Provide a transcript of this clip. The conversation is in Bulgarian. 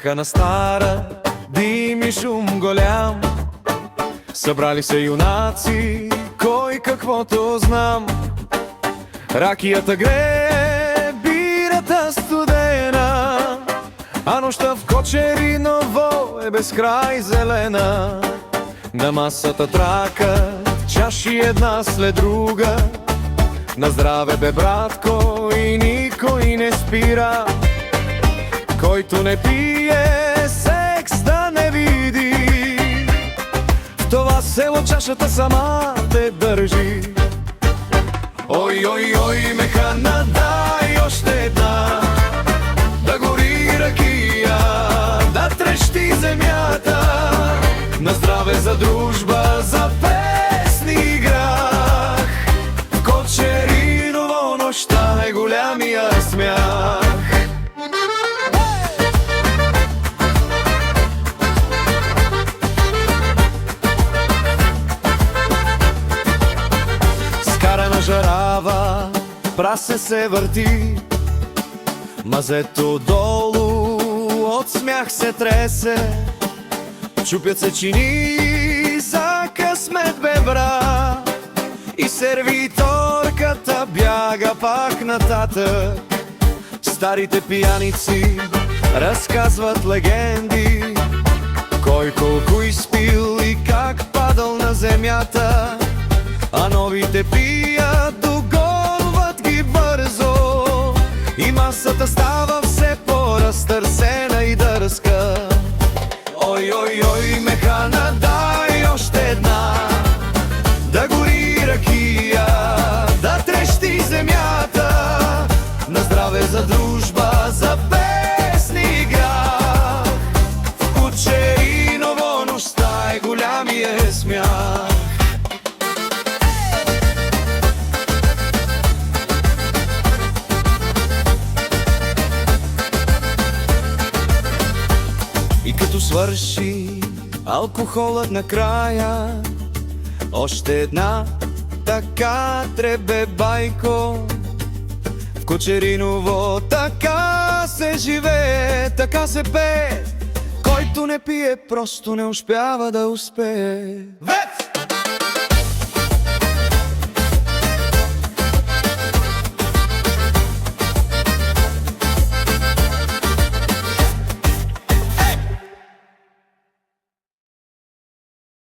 Смеха на стара, дим и шум голям. Събрали се юнаци, кой каквото знам. Ракията грее, бирата студена, а нощта в Кочериново е безкрай зелена. На масата тракат чаши една след друга. На здраве бе, братко, и никой не спира. Който не пие, секс да не види. В това село чашата сама те държи. Ой, ой, ой, механа, дай още една. Да гори ракия, да трещи земята. На здраве, за дружба, за песни грах. В Кочериново нощта е голямия смях. Скарана жарава, прасе се върти. Мазето долу от смях се тресе. Чупят се чини за късмет, бе, брат. И сервиторката бяга пак нататък. Старите пияници разказват легенди, кой колко изпил и как падал на земята. А новите пият, догонват ги бързо. И масата става все по-разтърсена и дързка. Ой, ой, ой, механа, дай още една. Да гори ракия, да трещи земята. На здраве, за дружба, за песни грах. В Кочериново нощта е голямия смях. И като свърши алкохолът накрая, още една така требе, байко. В Кочериново така се живее, така се пее. Който не пие, просто не успява да успее.